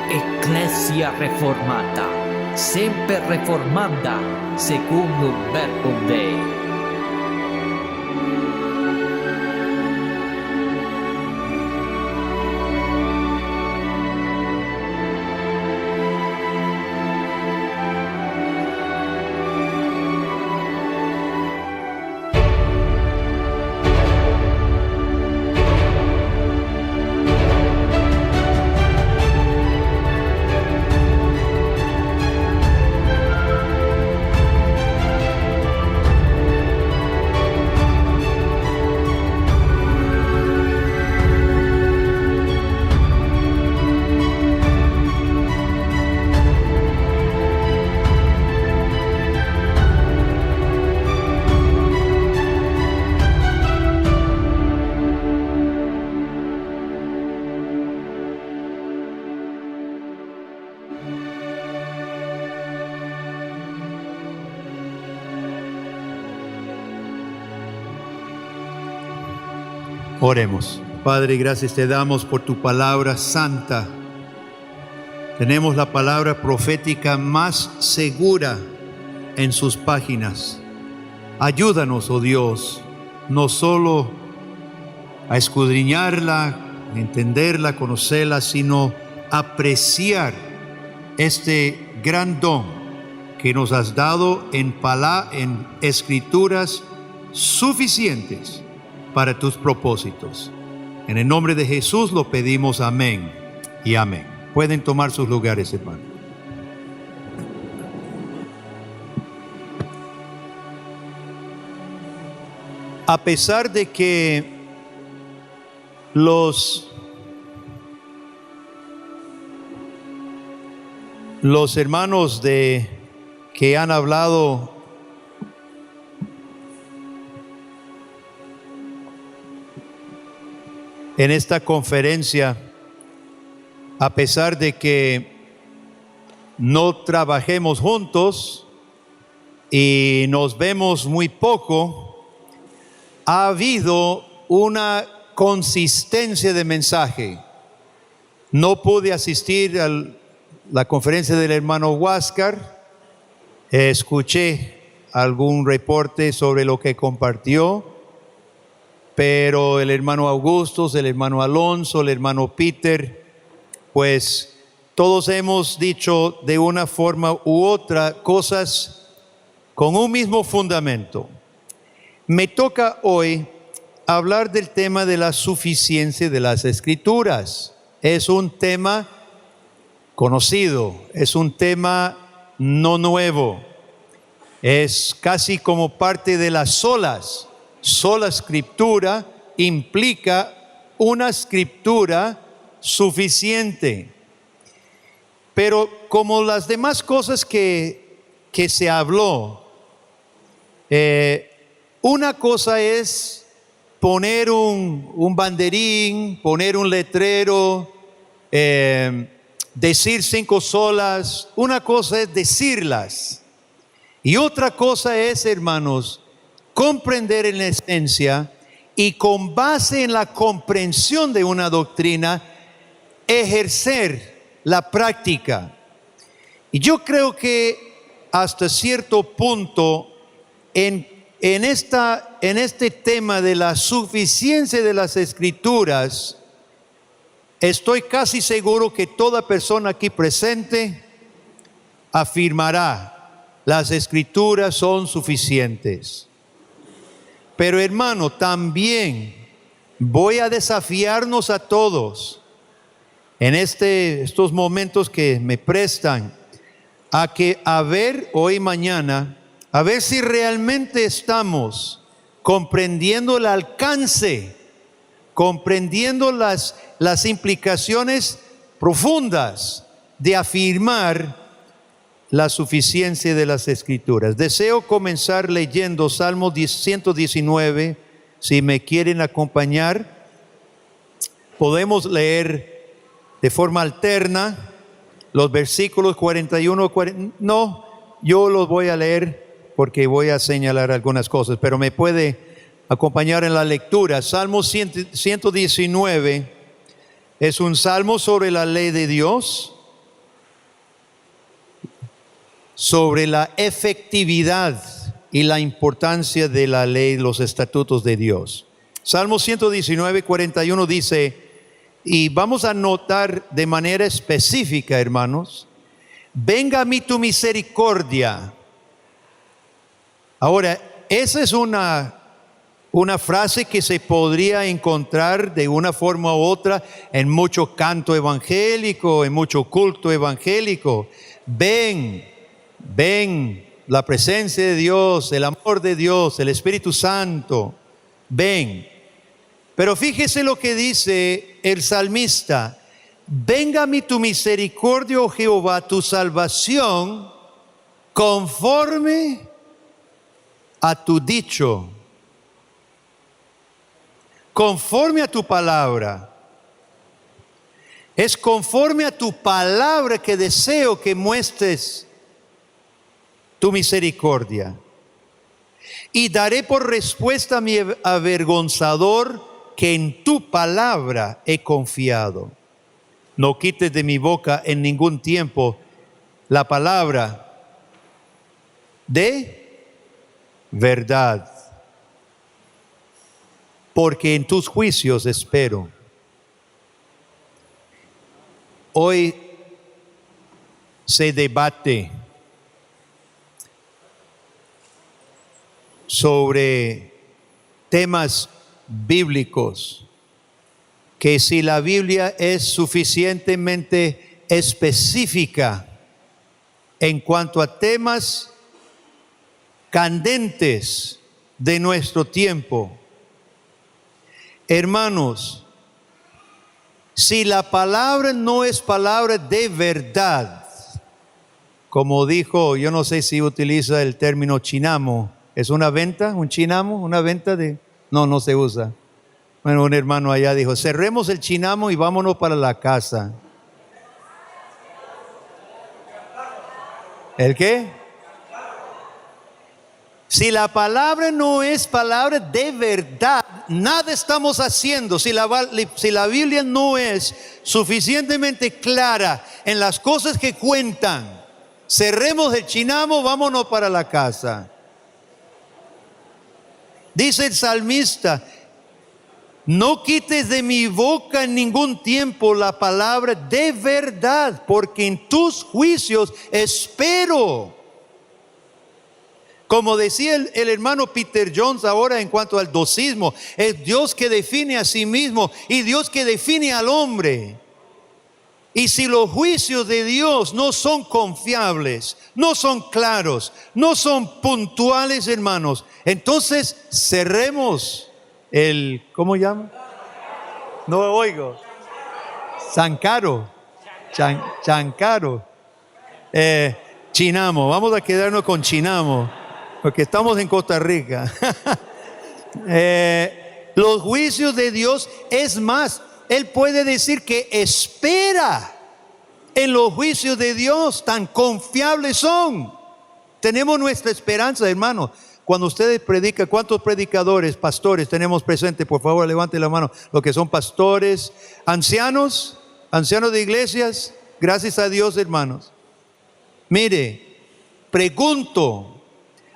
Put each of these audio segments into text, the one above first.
Ecclesia Reformata, sempre reformanda, secundum verbum Dei. Oremos. Padre, gracias te damos por tu palabra santa. Tenemos la palabra profética más segura en sus páginas. Ayúdanos, oh Dios, no solo a escudriñarla, entenderla, conocerla, sino apreciar este gran don que nos has dado en escrituras suficientes para tus propósitos. En el nombre de Jesús lo pedimos, amén y amén. Pueden tomar sus lugares, hermano. A pesar de que los hermanos que han hablado en esta conferencia, a pesar de que no trabajemos juntos y nos vemos muy poco, ha habido una consistencia de mensaje. No pude asistir a la conferencia del hermano Huáscar. Escuché algún reporte sobre lo que compartió, pero el hermano Augusto, el hermano Alonso, el hermano Peter, pues todos hemos dicho de una forma u otra cosas con un mismo fundamento. Me toca hoy hablar del tema de la suficiencia de las Escrituras. Es un tema conocido, es un tema no nuevo, es casi como parte de las solas. Sola escritura implica una escritura suficiente. Pero como las demás cosas que se habló, una cosa es poner un banderín, poner un letrero, decir 5 solas. Una cosa es decirlas. Y otra cosa es, hermanos, comprender en la esencia y con base en la comprensión de una doctrina, ejercer la práctica. Y yo creo que hasta cierto punto en este tema de la suficiencia de las Escrituras, estoy casi seguro que toda persona aquí presente afirmará: las Escrituras son suficientes. Pero hermano, también voy a desafiarnos a todos en estos momentos que me prestan a ver hoy y mañana, a ver si realmente estamos comprendiendo el alcance, comprendiendo las implicaciones profundas de afirmar la suficiencia de las Escrituras. Deseo comenzar leyendo Salmo 119. Si me quieren acompañar, podemos leer de forma alterna los versículos 41, 40. No, yo los voy a leer porque voy a señalar algunas cosas, pero me puede acompañar en la lectura. Salmo 119 es un salmo sobre la ley de Dios. sobre la efectividad y la importancia de la ley, los estatutos de Dios. Salmo 119, 41 dice, y vamos a notar de manera específica, hermanos, venga a mí tu misericordia. Ahora, esa es una frase que se podría encontrar de una forma u otra en mucho canto evangélico, en mucho culto evangélico. Ven, la presencia de Dios, el amor de Dios, el Espíritu Santo, ven. Pero fíjese lo que dice el salmista, venga a mí tu misericordia, oh Jehová, tu salvación, conforme a tu dicho, conforme a tu palabra. Es conforme a tu palabra que deseo que muestres tu misericordia. Y daré por respuesta a mi avergonzador que en tu palabra he confiado. No quites de mi boca en ningún tiempo la palabra de verdad, porque en tus juicios espero. Hoy se debate sobre temas bíblicos, que si la Biblia es suficientemente específica en cuanto a temas candentes de nuestro tiempo. Hermanos, si la palabra no es palabra de verdad, como dijo, yo no sé si utiliza el término chinamo, ¿es una venta? ¿Un chinamo? ¿Una venta de...? No se usa. Bueno, un hermano allá dijo, cerremos el chinamo y vámonos para la casa. ¿El qué? Si la palabra no es palabra de verdad, nada estamos haciendo. Si la Biblia no es suficientemente clara en las cosas que cuentan, cerremos el chinamo, vámonos para la casa. Dice el salmista, no quites de mi boca en ningún tiempo la palabra de verdad, porque en tus juicios espero. Como decía el hermano Peter Jones ahora en cuanto al docismo, es Dios que define a sí mismo y Dios que define al hombre. Y si los juicios de Dios no son confiables, no son claros, no son puntuales, hermanos, entonces cerremos el, ¿cómo llama? No oigo. Zancaro. Chancaro. Chinamo. Vamos a quedarnos con Chinamo, porque estamos en Costa Rica. Los juicios de Dios, es más, Él puede decir que espera en los juicios de Dios, tan confiables son. Tenemos nuestra esperanza, hermano. Cuando ustedes predican, ¿cuántos predicadores, pastores tenemos presentes? Por favor, levante la mano. Los que son pastores, ancianos de iglesias. Gracias a Dios, hermanos. Mire, pregunto,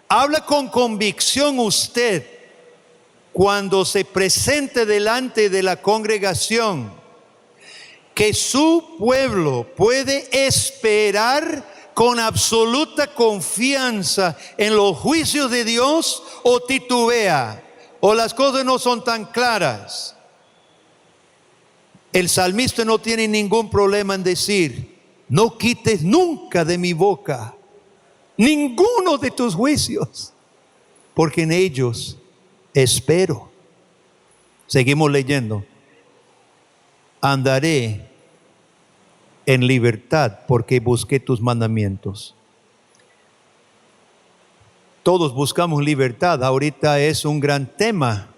habla con convicción usted cuando se presente delante de la congregación que su pueblo puede esperar con absoluta confianza en los juicios de Dios, o titubea, o las cosas no son tan claras. El salmista no tiene ningún problema en decir, no quites nunca de mi boca ninguno de tus juicios, porque en ellos espero. Seguimos leyendo. Andaré en libertad porque busqué tus mandamientos. Todos buscamos libertad. Ahorita es un gran tema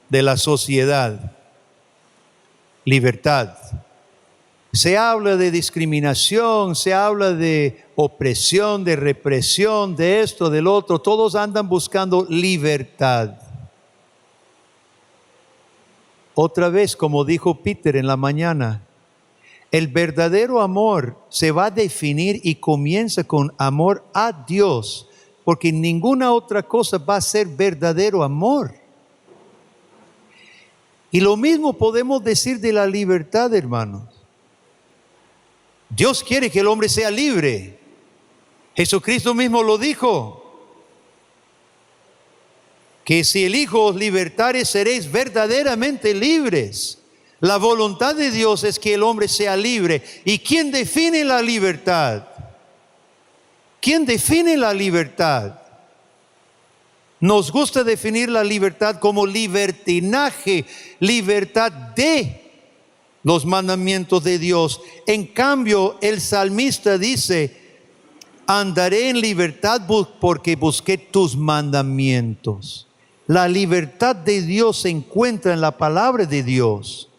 de la sociedad. Libertad. Se habla de discriminación, se habla de opresión, de represión, de esto, del otro. Todos andan buscando libertad. Otra vez, como dijo Peter en la mañana, El verdadero amor se va a definir y comienza con amor a Dios, porque ninguna otra cosa va a ser verdadero amor. Y lo mismo podemos decir de la libertad, hermanos. Dios quiere que el hombre sea libre. Jesucristo mismo lo dijo, que si el Hijo os libertare, seréis verdaderamente libres. La voluntad de Dios es que el hombre sea libre. ¿Y quién define la libertad? ¿Quién define la libertad? Nos gusta definir la libertad como libertinaje, libertad de los mandamientos de Dios. En cambio, el salmista dice, andaré en libertad porque busqué tus mandamientos. La libertad de Dios se encuentra en la palabra de Dios.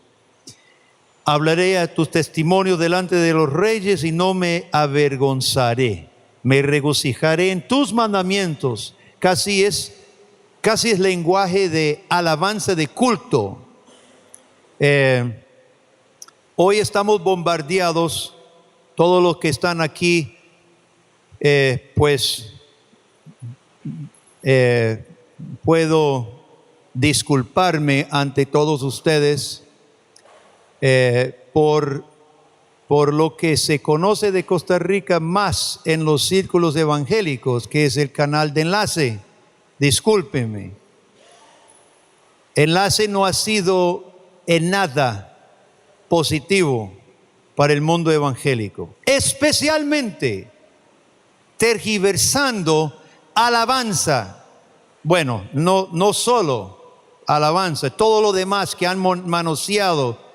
Hablaré a tus testimonios delante de los reyes y no me avergonzaré. Me regocijaré en tus mandamientos. Casi es lenguaje de alabanza, de culto. Hoy estamos bombardeados, todos los que están aquí, puedo disculparme ante todos ustedes por lo que se conoce de Costa Rica más en los círculos evangélicos, que es el canal de Enlace. Discúlpenme. Enlace no ha sido en nada positivo para el mundo evangélico, especialmente tergiversando alabanza. Bueno, no solo alabanza, todo lo demás que han manoseado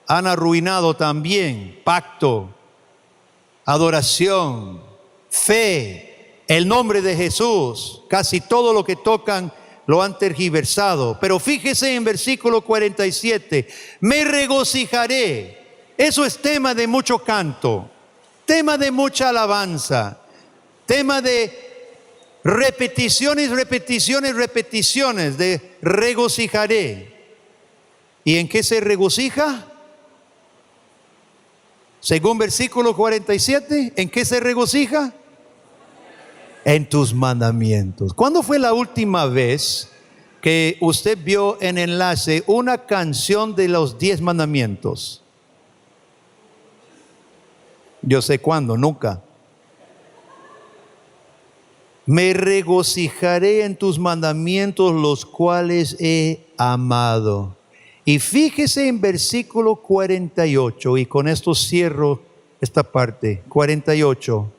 han arruinado también. Pacto, adoración, fe, el nombre de Jesús. Casi todo lo que tocan lo han tergiversado. Pero fíjese en versículo 47. Me regocijaré. Eso es tema de mucho canto, tema de mucha alabanza, tema de repeticiones, de regocijaré. ¿Y en qué se regocija? Según versículo 47, ¿en qué se regocija? En tus mandamientos. ¿Cuándo fue la última vez que usted vio en Enlace una canción de los 10 mandamientos? Yo sé cuándo, nunca. Me regocijaré en tus mandamientos, los cuales he amado. Y fíjese en versículo 48, y con esto cierro esta parte. 48.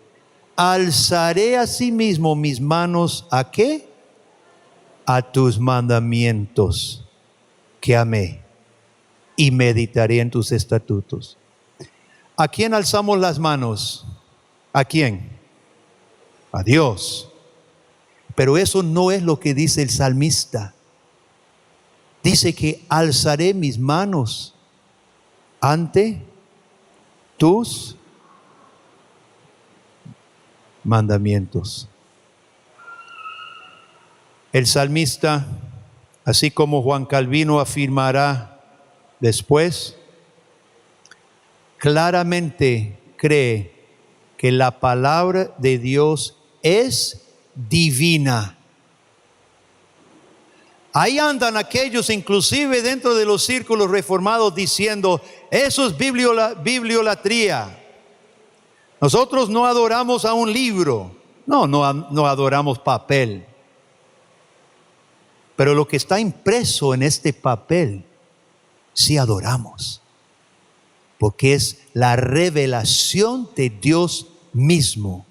Alzaré asimismo mis manos, ¿a qué? A tus mandamientos que amé, y meditaré en tus estatutos. ¿A quién alzamos las manos? ¿A quién? A Dios. Pero eso no es lo que dice el salmista. Dice que alzaré mis manos ante tus mandamientos. El salmista, así como Juan Calvino afirmará después, claramente cree que la palabra de Dios es divina. Ahí andan aquellos, inclusive dentro de los círculos reformados, diciendo, eso es bibliolatría. Nosotros no adoramos a un libro, no adoramos papel. Pero lo que está impreso en este papel, sí adoramos. Porque es la revelación de Dios mismo.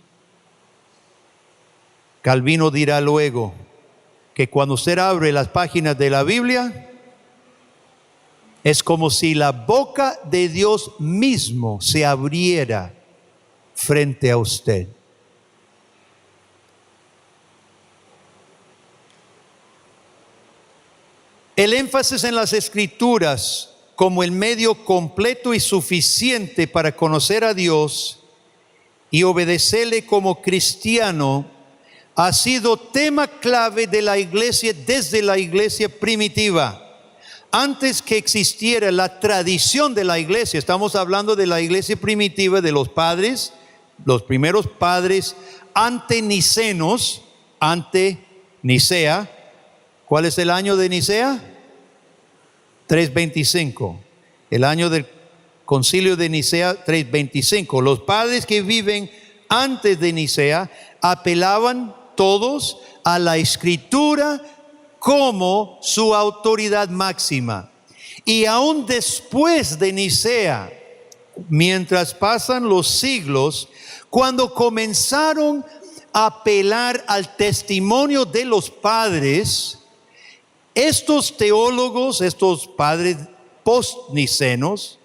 Calvino dirá luego que cuando usted abre las páginas de la Biblia, es como si la boca de Dios mismo se abriera frente a usted. El énfasis en las Escrituras como el medio completo y suficiente para conocer a Dios y obedecerle como cristiano ha sido tema clave de la iglesia desde la iglesia primitiva. Antes que existiera la tradición de la iglesia, estamos hablando de la iglesia primitiva, de los padres, los primeros padres antenicenos, ante Nicea. ¿Cuál es el año de Nicea? 325. El año del concilio de Nicea, 325. Los padres que viven antes de Nicea apelaban todos a la escritura como su autoridad máxima. Y aún después de Nicea, mientras pasan los siglos, cuando comenzaron a apelar al testimonio de los padres, estos teólogos, estos padres postnicenos,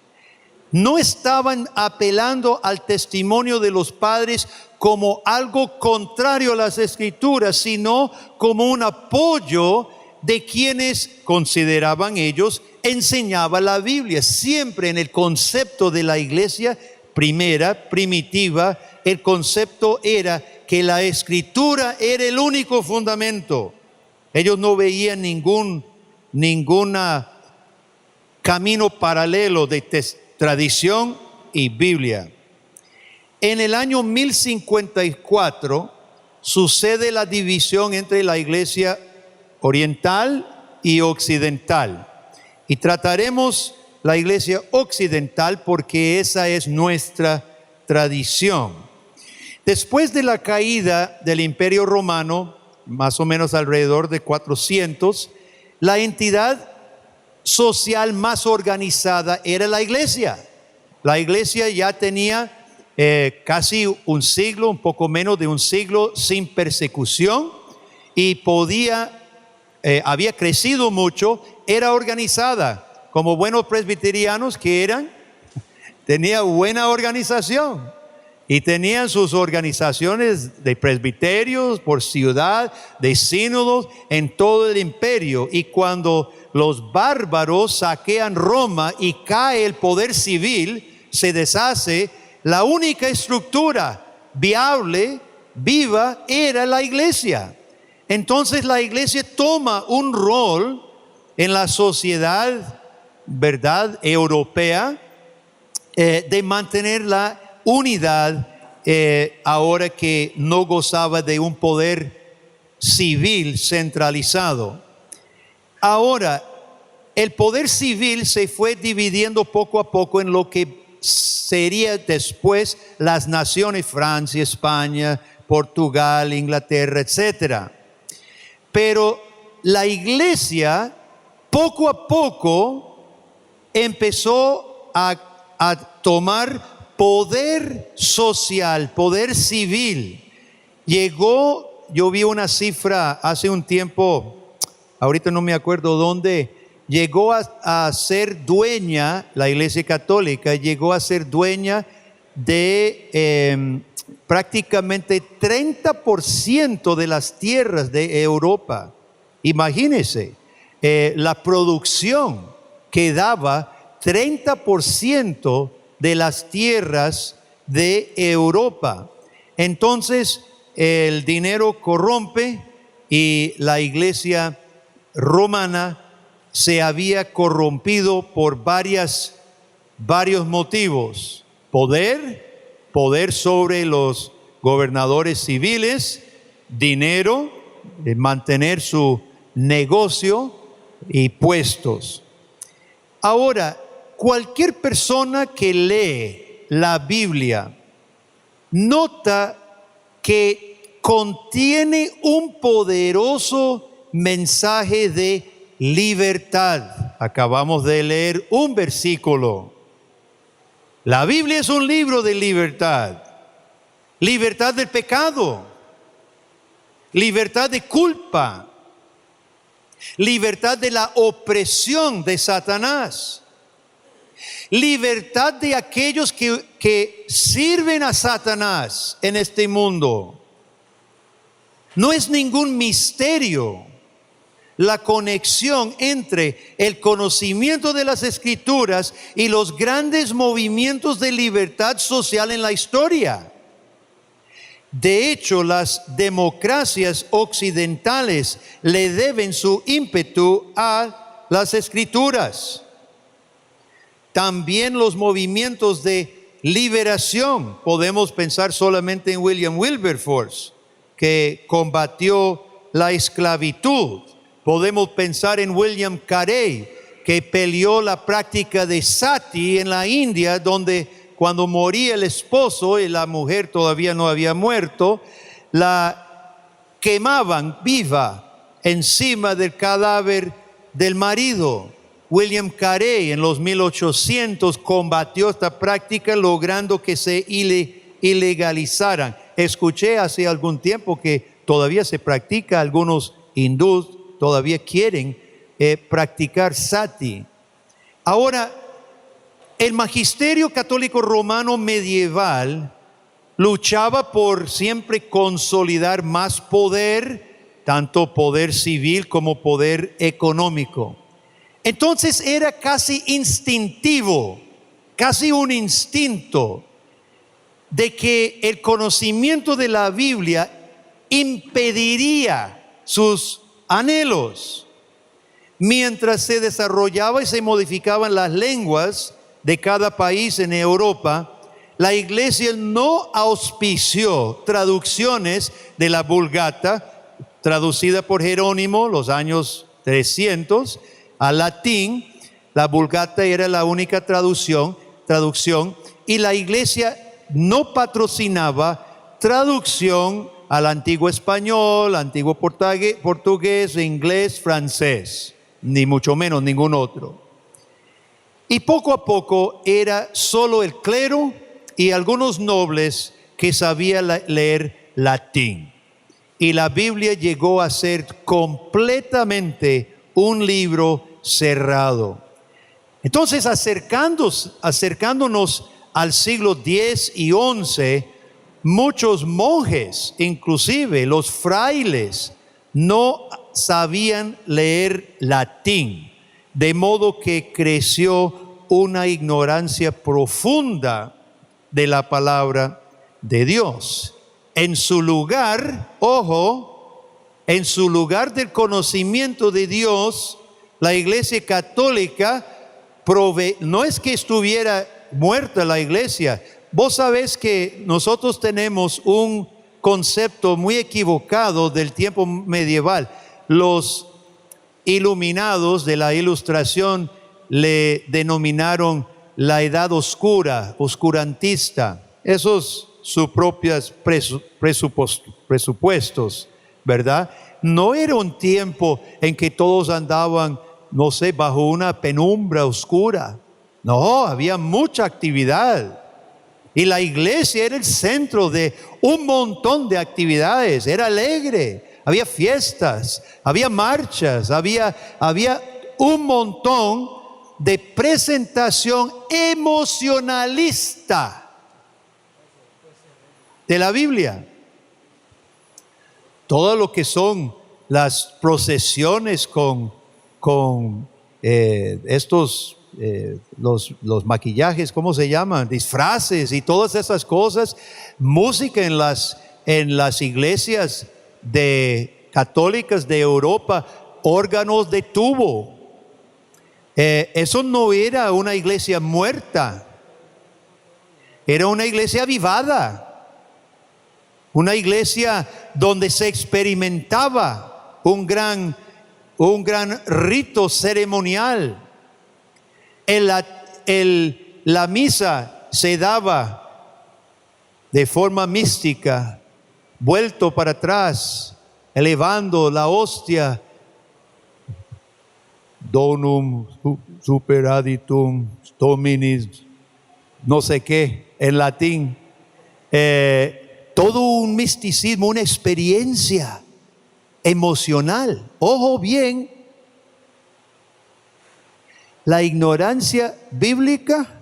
no estaban apelando al testimonio de los padres como algo contrario a las escrituras, sino como un apoyo de quienes consideraban ellos enseñaba la Biblia. Siempre en el concepto de la iglesia primera, primitiva, el concepto era que la escritura era el único fundamento. Ellos no veían ningún camino paralelo de tradición y Biblia. En el año 1054 sucede la división entre la iglesia oriental y occidental. Y trataremos la iglesia occidental porque esa es nuestra tradición. Después de la caída del Imperio Romano, más o menos alrededor de 400, la entidad social más organizada era la iglesia. La iglesia ya tenía casi un siglo, un poco menos de un siglo sin persecución y había crecido mucho, era organizada como buenos presbiterianos que eran, tenía buena organización y tenían sus organizaciones de presbiterios por ciudad, de sínodos en todo el imperio. Y cuando los bárbaros saquean Roma y cae el poder civil, se deshace, la única estructura viable, viva, era la iglesia. Entonces la iglesia toma un rol en la sociedad, ¿verdad?, europea, de mantener la unidad, ahora que no gozaba de un poder civil centralizado. Ahora, el poder civil se fue dividiendo poco a poco en lo que sería después las naciones Francia, España, Portugal, Inglaterra, etcétera. Pero la iglesia poco a poco empezó a tomar poder social, poder civil. Yo vi una cifra hace un tiempo, ahorita no me acuerdo dónde, llegó a ser dueña, la iglesia católica llegó a ser dueña de prácticamente 30% de las tierras de Europa. Imagínense, la producción que daba 30% de las tierras de Europa. Entonces el dinero corrompe y la iglesia romana se había corrompido por varios motivos. Poder sobre los gobernadores civiles, dinero, mantener su negocio y puestos. Ahora, cualquier persona que lee la Biblia nota que contiene un poderoso mensaje de libertad. Acabamos de leer un versículo. La Biblia es un libro de libertad. Libertad del pecado. Libertad de culpa. Libertad de la opresión de Satanás. Libertad de aquellos que sirven a Satanás en este mundo. No es ningún misterio la conexión entre el conocimiento de las Escrituras y los grandes movimientos de libertad social en la historia. De hecho, las democracias occidentales le deben su ímpetu a las escrituras. También los movimientos de liberación. Podemos pensar solamente en William Wilberforce, que combatió la esclavitud. Podemos pensar en William Carey, que peleó la práctica de sati en la India, donde cuando moría el esposo y la mujer todavía no había muerto, la quemaban viva encima del cadáver del marido. William Carey en los 1800 combatió esta práctica, logrando que se ilegalizaran. Escuché hace algún tiempo que todavía se practica, algunos hindúes todavía quieren practicar sati. Ahora, el magisterio católico romano medieval luchaba por siempre consolidar más poder, tanto poder civil como poder económico. Entonces era casi instintivo, casi un instinto de que el conocimiento de la Biblia impediría sus anhelos. Mientras se desarrollaba y se modificaban las lenguas de cada país en Europa, la iglesia no auspició traducciones de la Vulgata, traducida por Jerónimo los años 300, al latín. La Vulgata era la única traducción, y la iglesia no patrocinaba traducción al antiguo español, antiguo portugués, inglés, francés, ni mucho menos ningún otro. Y poco a poco era solo el clero y algunos nobles que sabían leer latín. Y la Biblia llegó a ser completamente un libro cerrado. Entonces, acercándonos al siglo X y XI, muchos monjes, inclusive los frailes, no sabían leer latín, de modo que creció una ignorancia profunda de la palabra de Dios. En su lugar, en su lugar del conocimiento de Dios, la Iglesia Católica no es que estuviera muerta la iglesia. Vos sabés que nosotros tenemos un concepto muy equivocado del tiempo medieval. Los iluminados de la Ilustración le denominaron la edad oscura, oscurantista. Esos sus propios presupuestos, ¿verdad? No era un tiempo en que todos andaban, no sé, bajo una penumbra oscura. No, había mucha actividad. Y la iglesia era el centro de un montón de actividades. Era alegre, había fiestas, había marchas, había un montón de presentación emocionalista de la Biblia. Todo lo que son las procesiones con los maquillajes, ¿cómo se llaman? Disfraces y todas esas cosas. Música en las iglesias católicas de Europa, órganos de tubo. Eso no era una iglesia muerta, era una iglesia avivada. Una iglesia donde se experimentaba un gran rito ceremonial. La misa se daba de forma mística, vuelto para atrás, elevando la hostia, donum super aditum dominis, no sé qué, en latín. Todo un misticismo, una experiencia emocional. Ojo bien, la ignorancia bíblica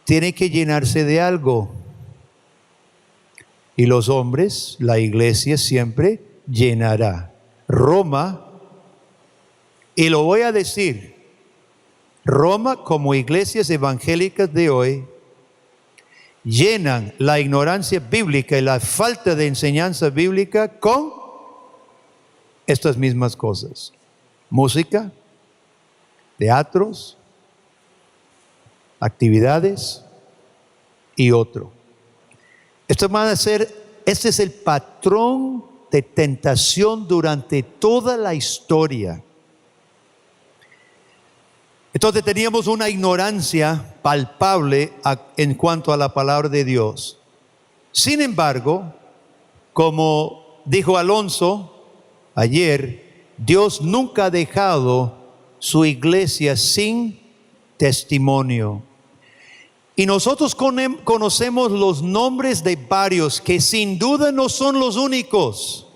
tiene que llenarse de algo. Y los hombres, la iglesia siempre llenará. Roma, y lo voy a decir, Roma como iglesias evangélicas de hoy, llenan la ignorancia bíblica y la falta de enseñanza bíblica con estas mismas cosas: música, teatros, actividades y otro. Este es el patrón de tentación durante toda la historia. Entonces teníamos una ignorancia palpable en cuanto a la palabra de Dios. Sin embargo, como dijo Alonso ayer, Dios nunca ha dejado su iglesia sin testimonio. Y nosotros conocemos los nombres de varios que sin duda no son los únicos,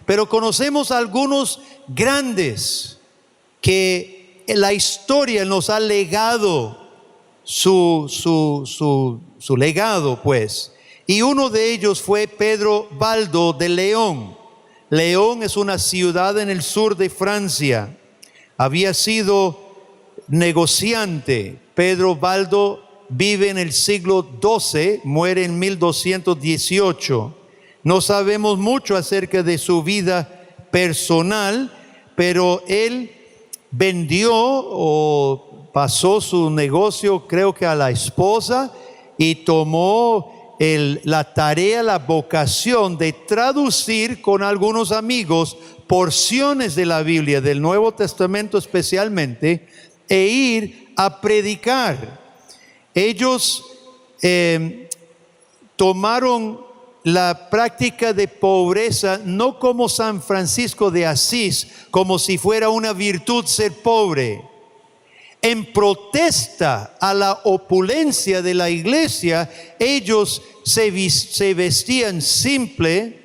pero conocemos algunos grandes que la historia nos ha legado su legado, pues. Y uno de ellos fue Pedro Baldo de León. León es una ciudad en el sur de Francia. Había sido negociante. Pedro Baldo vive en el siglo XII, muere en 1218. No sabemos mucho acerca de su vida personal, pero él vendió o pasó su negocio, creo que a la esposa, y tomó la tarea, la vocación de traducir con algunos amigos porciones de la Biblia, del Nuevo Testamento especialmente, e ir a predicar. Ellos tomaron la práctica de pobreza no como San Francisco de Asís, como si fuera una virtud ser pobre. En protesta a la opulencia de la iglesia, ellos se vestían simple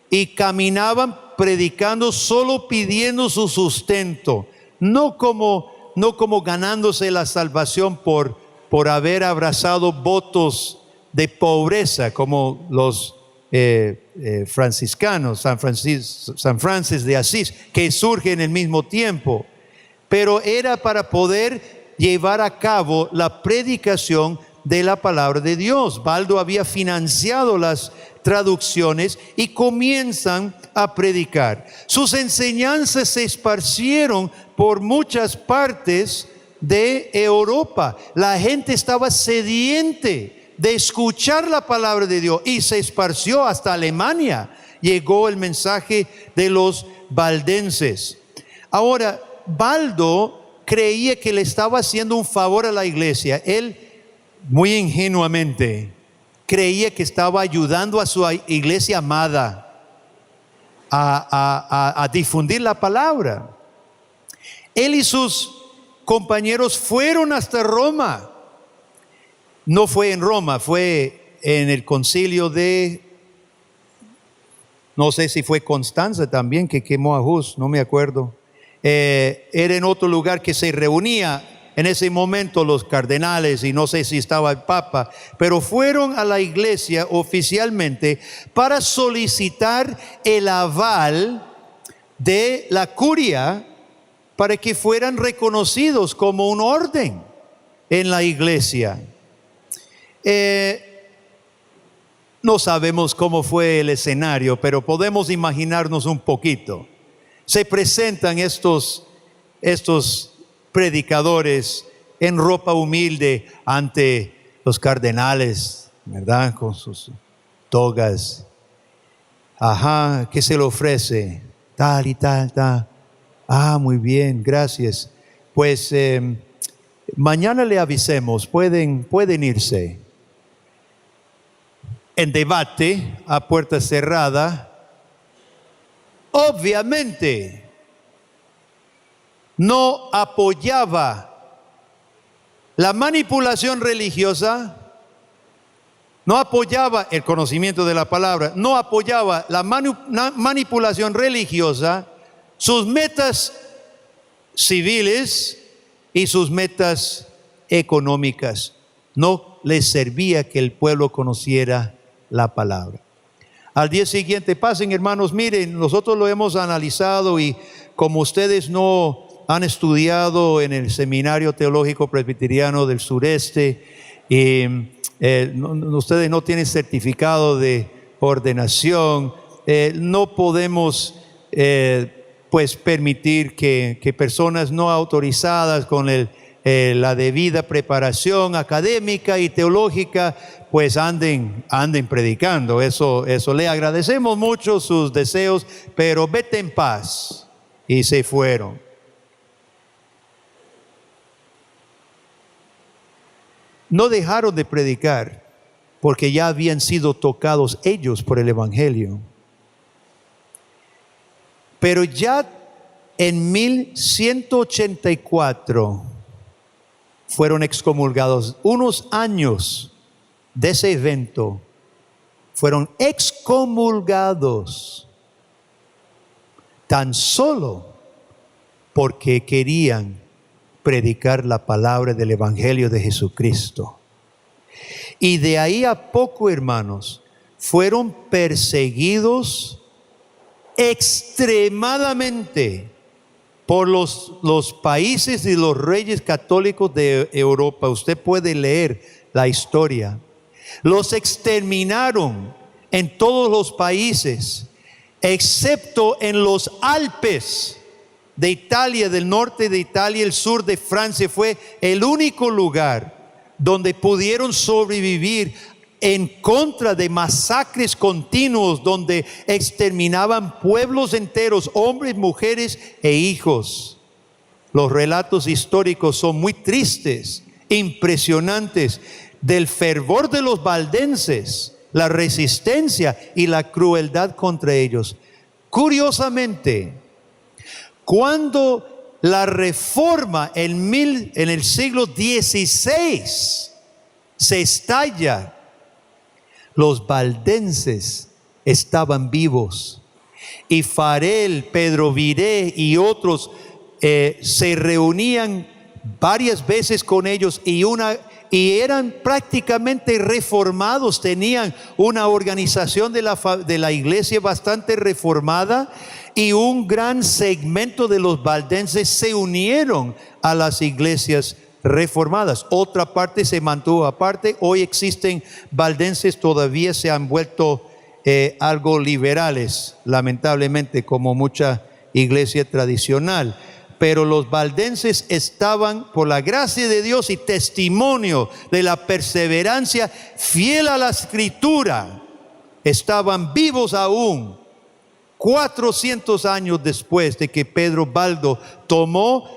y caminaban predicando, solo pidiendo su sustento, no como ganándose la salvación por haber abrazado votos de pobreza como los franciscanos, San Francis de Asís, que surgen al mismo tiempo. Pero era para poder llevar a cabo la predicación de la palabra de Dios. Baldo había financiado las traducciones y comienzan a predicar. Sus enseñanzas se esparcieron por muchas partes de Europa. La gente estaba sediente de escuchar la palabra de Dios y se esparció hasta Alemania. Llegó el mensaje de los valdenses. Ahora, Baldo creía que le estaba haciendo un favor a la iglesia. Él, muy ingenuamente, creía que estaba ayudando a su iglesia amada a difundir la palabra. Él y sus compañeros fueron hasta Roma. No fue en Roma, fue en el concilio de, no sé si fue Constanza también, que quemó a Hus, no me acuerdo. Era en otro lugar que se reunía en ese momento los cardenales y no sé si estaba el Papa, pero fueron a la iglesia oficialmente para solicitar el aval de la curia para que fueran reconocidos como un orden en la iglesia. No sabemos cómo fue el escenario, pero podemos imaginarnos un poquito. Se presentan estos predicadores en ropa humilde ante los cardenales, ¿verdad? Con sus togas. Ajá, ¿qué se le ofrece? Tal y tal, tal. Ah, muy bien, gracias. Pues mañana le avisemos, pueden irse. En debate, a puerta cerrada, obviamente no apoyaba la manipulación religiosa, no apoyaba el conocimiento de la palabra, no apoyaba la manipulación religiosa, sus metas civiles y sus metas económicas. No les servía que el pueblo conociera la palabra. Al día siguiente, pasen hermanos, miren, nosotros lo hemos analizado y como ustedes no han estudiado en el Seminario Teológico Presbiteriano del Sureste, ustedes no tienen certificado de ordenación, no podemos pues permitir que personas no autorizadas con la debida preparación académica y teológica pues anden predicando. Eso le agradecemos mucho sus deseos, pero vete en paz. Y se fueron. No dejaron de predicar porque ya habían sido tocados ellos por el Evangelio. Pero ya en 1184 fueron excomulgados. Unos años de ese evento fueron excomulgados tan solo porque querían predicar la palabra del Evangelio de Jesucristo. Y de ahí a poco, hermanos, fueron perseguidos extremadamente por los países y los reyes católicos de Europa. Usted puede leer la historia. Los exterminaron en todos los países, excepto en los Alpes de Italia, del norte de Italia, el sur de Francia. Fue el único lugar donde pudieron sobrevivir en contra de masacres continuos, donde exterminaban pueblos enteros, hombres, mujeres e hijos. Los relatos históricos son muy tristes, impresionantes, del fervor de los valdenses, la resistencia y la crueldad contra ellos. Curiosamente, cuando la reforma en el siglo XVI se estalla, los valdenses estaban vivos, y Farel, Pedro Viré y otros se reunían varias veces con ellos y eran prácticamente reformados. Tenían una organización de la iglesia bastante reformada, y un gran segmento de los valdenses se unieron a las iglesias reformadas. Otra parte se mantuvo aparte. Hoy existen valdenses, todavía se han vuelto algo liberales, lamentablemente, como mucha iglesia tradicional. Pero los valdenses estaban, por la gracia de Dios y testimonio de la perseverancia fiel a la Escritura, estaban vivos aún 400 años después de que Pedro Baldo tomó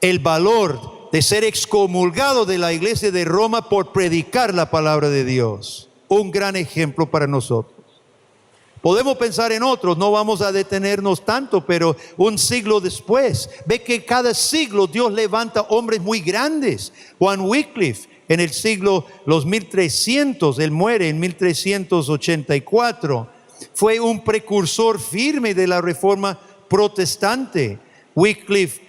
el valor de ser excomulgado de la iglesia de Roma por predicar la palabra de Dios. Un gran ejemplo para nosotros. Podemos pensar en otros, no vamos a detenernos tanto, pero un siglo después, ve que cada siglo Dios levanta hombres muy grandes. Juan Wycliffe, en el siglo 1300, él muere en 1384, fue un precursor firme de la reforma protestante. Wycliffe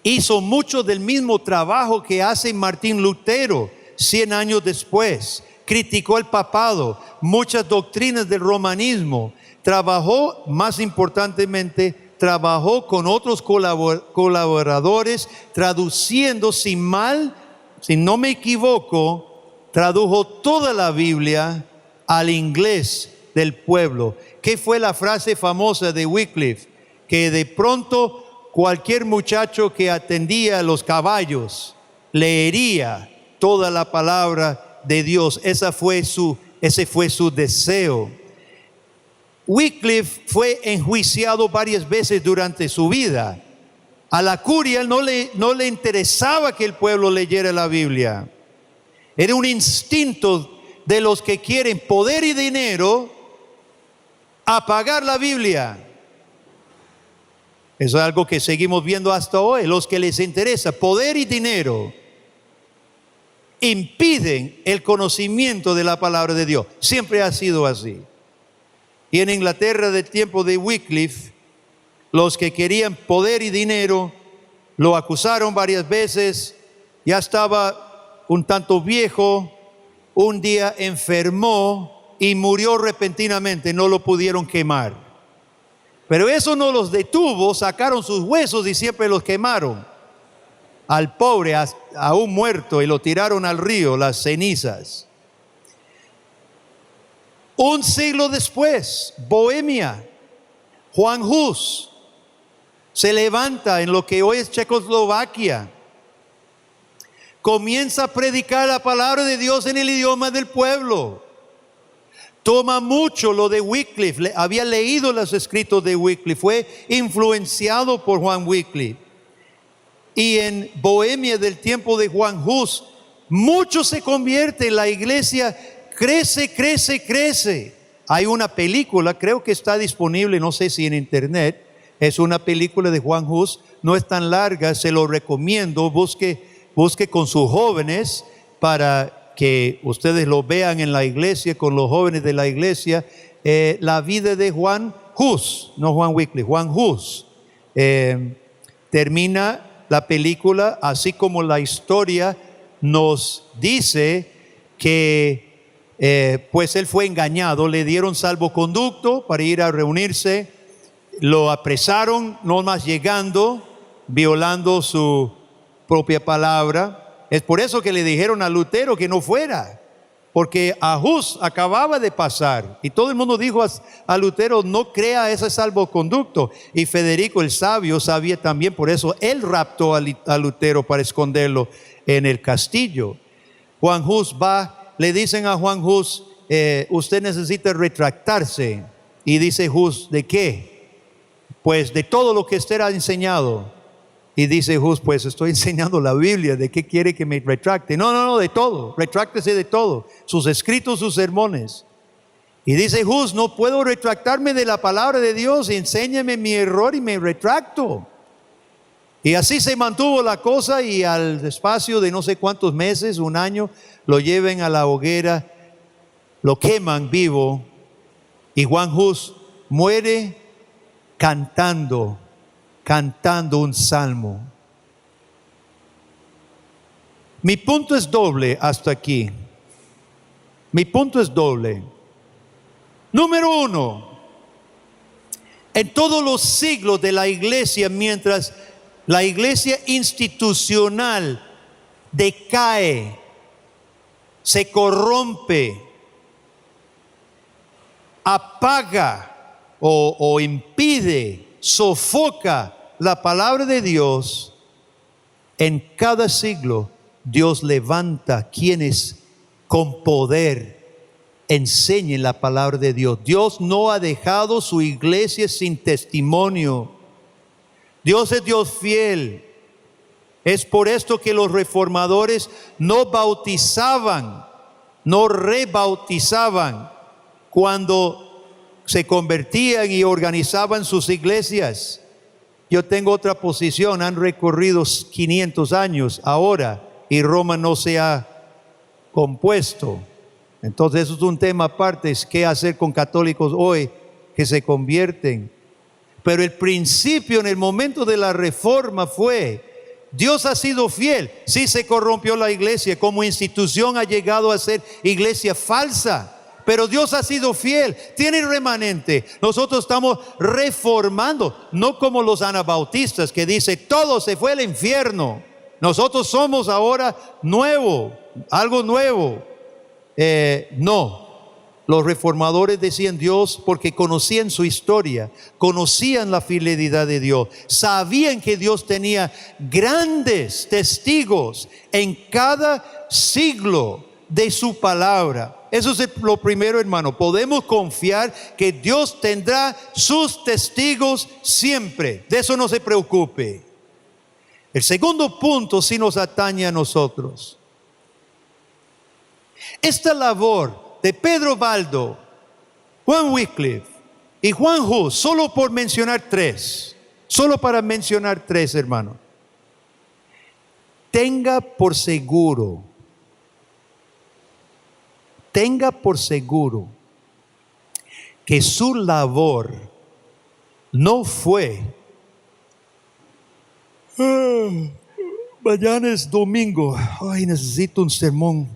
hizo mucho del mismo trabajo que hace Martín Lutero 100 años después. Criticó el papado, muchas doctrinas del romanismo. Trabajó, más importantemente, trabajó con otros colaboradores, traduciendo, si no me equivoco, tradujo toda la Biblia al inglés del pueblo. ¿Qué fue la frase famosa de Wycliffe? Que de pronto cualquier muchacho que atendía a los caballos leería toda la palabra de Dios. Ese fue su deseo. Wycliffe fue enjuiciado varias veces durante su vida. A la curia no le interesaba que el pueblo leyera la Biblia. Era un instinto de los que quieren poder y dinero apagar la Biblia. Eso es algo que seguimos viendo hasta hoy. Los que les interesa poder y dinero impiden el conocimiento de la palabra de Dios. Siempre ha sido así. Y en Inglaterra del tiempo de Wycliffe, los que querían poder y dinero lo acusaron varias veces. Ya estaba un tanto viejo, un día enfermó y murió repentinamente. No lo pudieron quemar, pero eso no los detuvo. Sacaron sus huesos y siempre los quemaron al pobre, aún muerto, y lo tiraron al río, las cenizas. Un siglo después, Bohemia, Juan Hus se levanta en lo que hoy es Checoslovaquia. Comienza a predicar la palabra de Dios en el idioma del pueblo. Toma mucho lo de Wycliffe. Había leído los escritos de Wycliffe. Fue influenciado por Juan Wycliffe. Y en Bohemia del tiempo de Juan Hus, mucho se convierte. La iglesia crece, crece, crece. Hay una película, creo que está disponible, no sé si en internet. Es una película de Juan Hus. No es tan larga, se lo recomiendo. Busque con sus jóvenes para que ustedes lo vean en la iglesia, con los jóvenes de la iglesia, la vida de Juan Hus, no Juan Wycliffe, Juan Hus. Termina la película, así como la historia nos dice que pues él fue engañado, le dieron salvoconducto para ir a reunirse, lo apresaron, no más llegando, violando su propia palabra. Es por eso que le dijeron a Lutero que no fuera, porque a Hus acababa de pasar y todo el mundo dijo a Lutero: no crea ese salvoconducto. Y Federico el sabio sabía también, por eso él raptó a Lutero para esconderlo en el castillo. Juan Hus va, le dicen a Juan Hus: usted necesita retractarse. Y dice Hus: ¿de qué? Pues de todo lo que usted ha enseñado. Y dice Hus: pues estoy enseñando la Biblia, ¿de qué quiere que me retracte? No, de todo, retráctese de todo, sus escritos, sus sermones. Y dice Hus: no puedo retractarme de la palabra de Dios, enséñame mi error y me retracto. Y así se mantuvo la cosa, y al espacio de no sé cuántos meses, un año, lo lleven a la hoguera, lo queman vivo, y Juan Hus muere cantando un salmo. Mi punto es doble hasta aquí. Mi punto es doble. Número uno, en todos los siglos de la iglesia, mientras la iglesia institucional decae, se corrompe, apaga o impide, sofoca la palabra de Dios, en cada siglo Dios levanta quienes con poder enseñen la palabra de Dios. Dios no ha dejado su iglesia sin testimonio. Dios es Dios fiel. Es por esto que los reformadores no bautizaban, no rebautizaban cuando se convertían y organizaban sus iglesias. Yo tengo otra posición. Han recorrido 500 años ahora y Roma no se ha compuesto. Entonces eso es un tema aparte. Es qué hacer con católicos hoy que se convierten. Pero el principio en el momento de la reforma fue: Dios ha sido fiel. Sí, se corrompió la iglesia, como institución ha llegado a ser iglesia falsa, pero Dios ha sido fiel, tiene remanente. Nosotros estamos reformando, no como los anabautistas que dice todo se fue al infierno. Nosotros somos ahora nuevo, algo nuevo. No, los reformadores decían Dios porque conocían su historia, conocían la fidelidad de Dios, sabían que Dios tenía grandes testigos en cada siglo de su palabra. Eso es lo primero, hermano. Podemos confiar que Dios tendrá sus testigos siempre. De eso no se preocupe. El segundo punto sí nos atañe a nosotros. Esta labor de Pedro Baldo, Juan Wycliffe y Juan Hus, solo por mencionar tres, solo para mencionar tres, hermano. Tenga por seguro que su labor no fue mañana es domingo, ay, necesito un sermón,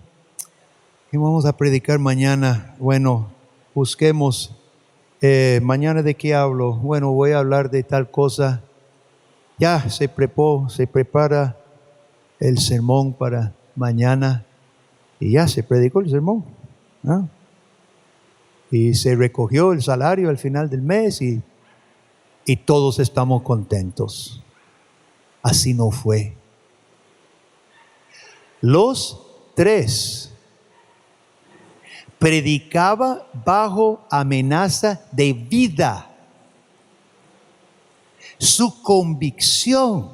¿qué vamos a predicar mañana? Bueno, busquemos, mañana de qué hablo, bueno, voy a hablar de tal cosa. Ya se prepara el sermón para mañana y ya se predicó el sermón, ¿no? Y se recogió el salario al final del mes y y todos estamos contentos. Así no fue. Los tres predicaba bajo amenaza de vida. Su convicción,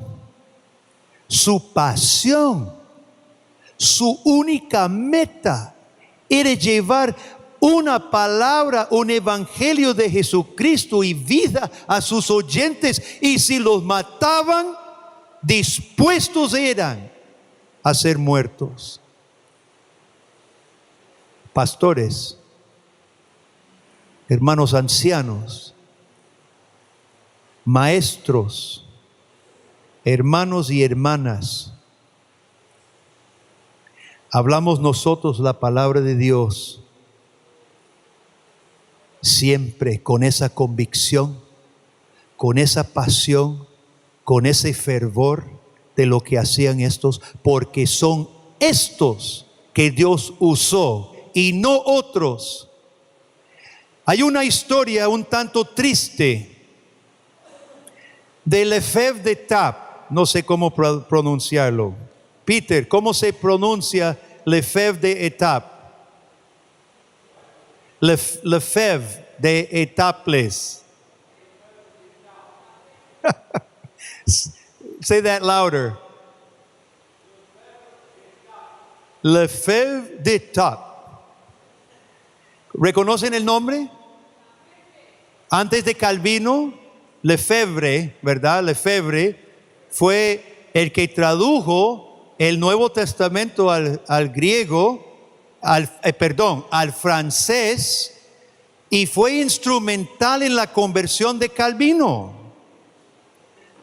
su pasión, su única meta era llevar una palabra, un evangelio de Jesucristo y vida a sus oyentes. Y si los mataban, dispuestos eran a ser muertos. Pastores, hermanos ancianos, maestros, hermanos y hermanas, hablamos nosotros la palabra de Dios siempre con esa convicción, con esa pasión, con ese fervor de lo que hacían estos, porque son estos que Dios usó y no otros. Hay una historia un tanto triste de Lefebvre d'Etaples, no sé cómo pronunciarlo. Peter, ¿cómo se pronuncia Lefebvre d'Etaples? Lefebvre d'Etaples. Say that louder. Lefebvre d'Etaples. ¿Reconocen el nombre? Antes de Calvino, Lefebvre, ¿verdad? Lefebvre fue el que tradujo el Nuevo Testamento al griego, al francés, y fue instrumental en la conversión de Calvino.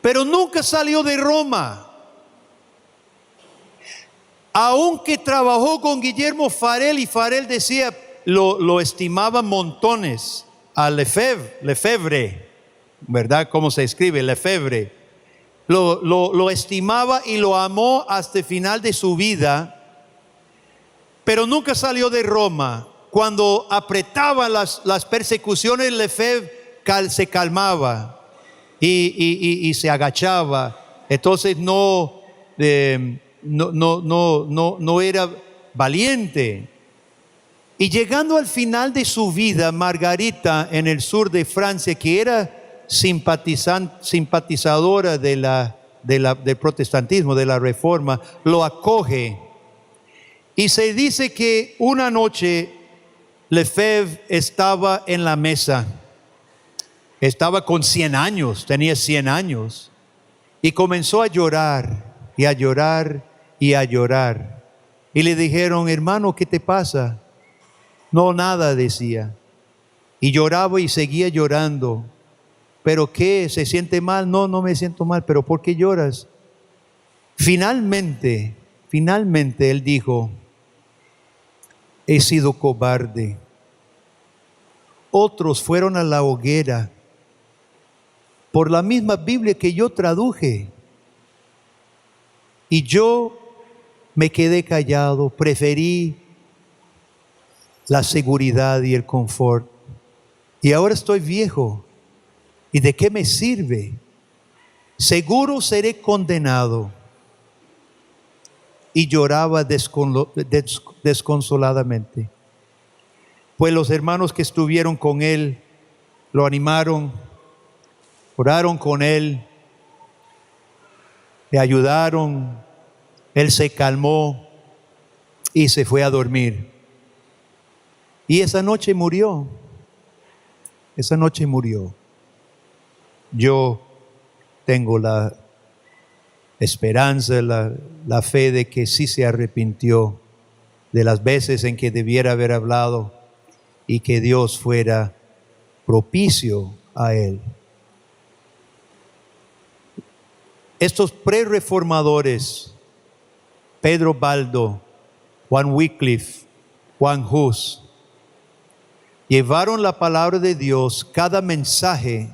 Pero nunca salió de Roma. Aunque trabajó con Guillermo Farel, y Farel decía, lo estimaba montones a Lefebvre, ¿verdad? ¿Cómo se escribe? Lefebvre. Lo estimaba y lo amó hasta el final de su vida, pero nunca salió de Roma. Cuando apretaban las persecuciones, Lefebvre se calmaba y se agachaba. Entonces no era valiente. Y llegando al final de su vida, Margarita, en el sur de Francia, que era simpatizadora del protestantismo, de la reforma, lo acoge. Y se dice que una noche Lefebvre estaba en la mesa. Estaba con 100 años, tenía 100 años. Y comenzó a llorar, y a llorar, y a llorar. Y le dijeron, hermano, ¿qué te pasa? No, nada, decía. Y lloraba y seguía llorando. ¿Pero qué? ¿Se siente mal? No, no me siento mal. ¿Pero por qué lloras? Finalmente él dijo, he sido cobarde. Otros fueron a la hoguera por la misma Biblia que yo traduje. Y yo me quedé callado, preferí la seguridad y el confort. Y ahora estoy viejo. ¿Y de qué me sirve? Seguro seré condenado. Y lloraba desconsoladamente. Pues los hermanos que estuvieron con él lo animaron, oraron con él, le ayudaron, él se calmó y se fue a dormir. Y esa noche murió. Esa noche murió. Yo tengo la esperanza, la fe de que sí se arrepintió de las veces en que debiera haber hablado y que Dios fuera propicio a él. Estos pre-reformadores, Pedro Baldo, Juan Wycliffe, Juan Hus, llevaron la palabra de Dios, cada mensaje,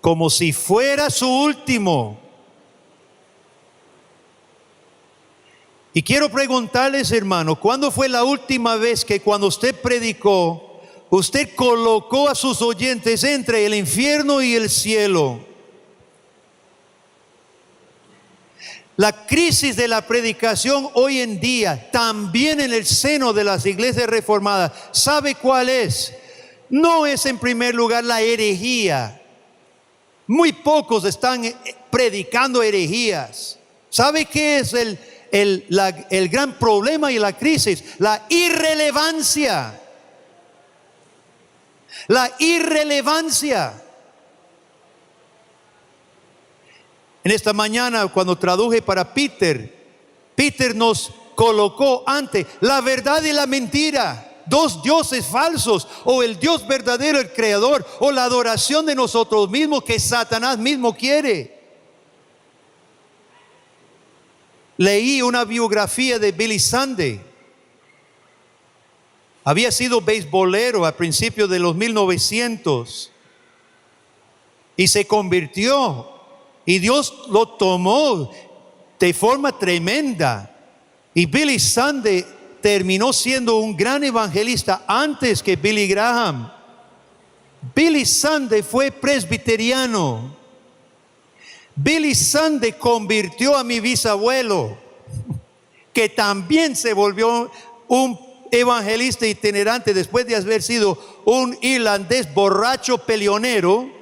como si fuera su último. Y quiero preguntarles, hermano, ¿cuándo fue la última vez que cuando usted predicó, usted colocó a sus oyentes entre el infierno y el cielo? La crisis de la predicación hoy en día, también en el seno de las iglesias reformadas, ¿sabe cuál es? No es en primer lugar la herejía. Muy pocos están predicando herejías. ¿Sabe qué es el gran problema y la crisis? La irrelevancia. La irrelevancia. En esta mañana, cuando traduje para Peter nos colocó ante la verdad y la mentira. Dos dioses falsos, o el Dios verdadero, el creador, o la adoración de nosotros mismos que Satanás mismo quiere. Leí una biografía de Billy Sunday. Había sido beisbolero a principios de los 1900 y se convirtió, y Dios lo tomó de forma tremenda. Y Billy Sunday terminó siendo un gran evangelista antes que Billy Graham. Billy Sunday fue presbiteriano. Billy Sunday convirtió a mi bisabuelo, que también se volvió un evangelista itinerante después de haber sido un irlandés borracho peleonero,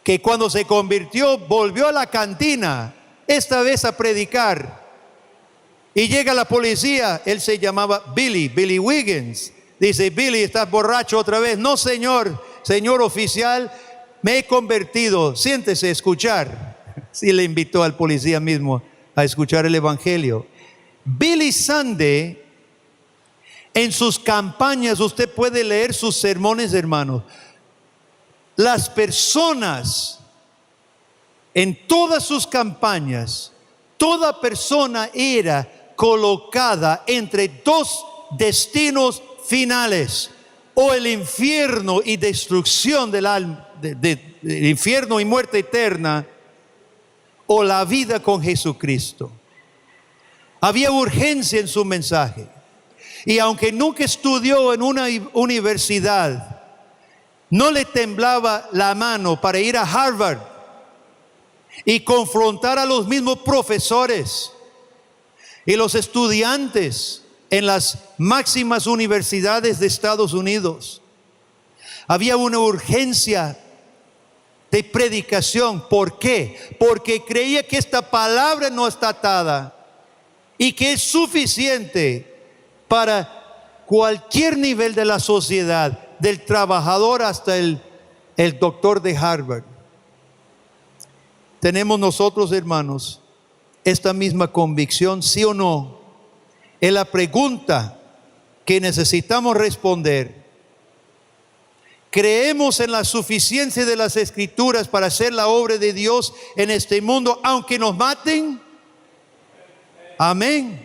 que cuando se convirtió volvió a la cantina, esta vez a predicar. Y llega la policía. Él se llamaba Billy Wiggins. Dice: Billy, ¿estás borracho otra vez? No, señor oficial, me he convertido. Siéntese a escuchar. Sí, le invitó al policía mismo a escuchar el evangelio. Billy Sunday, en sus campañas, usted puede leer sus sermones, hermanos. Las personas, en todas sus campañas, toda persona era colocada entre dos destinos finales: o el infierno y destrucción del alma, del infierno y muerte eterna, o la vida con Jesucristo. Había urgencia en su mensaje, y aunque nunca estudió en una universidad, no le temblaba la mano para ir a Harvard y confrontar a los mismos profesores y los estudiantes en las máximas universidades de Estados Unidos. Había una urgencia de predicación. ¿Por qué? Porque creía que esta palabra no está atada y que es suficiente para cualquier nivel de la sociedad, del trabajador hasta el doctor de Harvard. ¿Tenemos nosotros, hermanos, esta misma convicción, sí o no? Es la pregunta que necesitamos responder. ¿Creemos en la suficiencia de las Escrituras para hacer la obra de Dios en este mundo, aunque nos maten? Amén.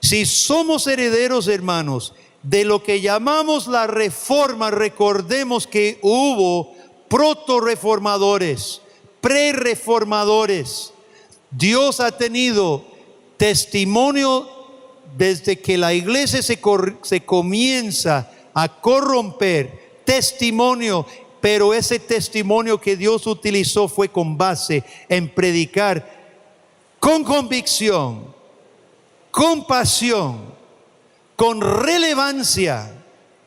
Si somos herederos, hermanos, de lo que llamamos la reforma, recordemos que hubo proto-reformadores, pre-reformadores. Dios ha tenido testimonio desde que la iglesia se comienza a corromper, testimonio, pero ese testimonio que Dios utilizó fue con base en predicar con convicción, con pasión, con relevancia,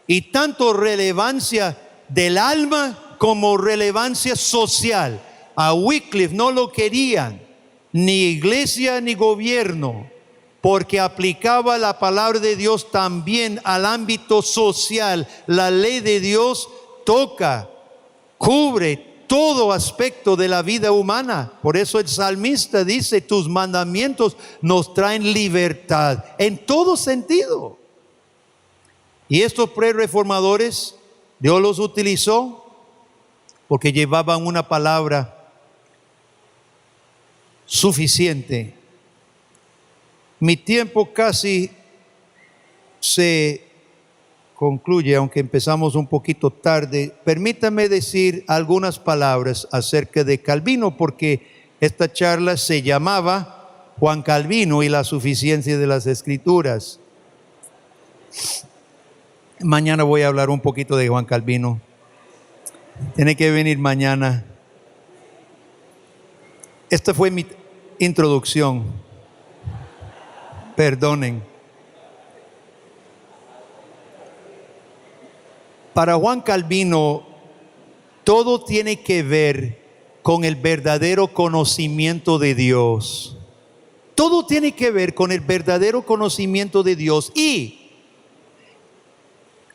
y tanto relevancia del alma como relevancia social. A Wycliffe no lo querían, ni iglesia ni gobierno, porque aplicaba la palabra de Dios también al ámbito social. La ley de Dios toca, cubre todo aspecto de la vida humana. Por eso el salmista dice: tus mandamientos nos traen libertad en todo sentido. Y estos pre-reformadores, Dios los utilizó porque llevaban una palabra suficiente. Mi tiempo casi se concluye, aunque empezamos un poquito tarde. Permítame decir algunas palabras acerca de Calvino, porque esta charla se llamaba Juan Calvino y la suficiencia de las Escrituras. Mañana voy a hablar un poquito de Juan Calvino. Tiene que venir mañana. Esta fue mi introducción. Perdonen. Para Juan Calvino, todo tiene que ver con el verdadero conocimiento de Dios. Todo tiene que ver con el verdadero conocimiento de Dios y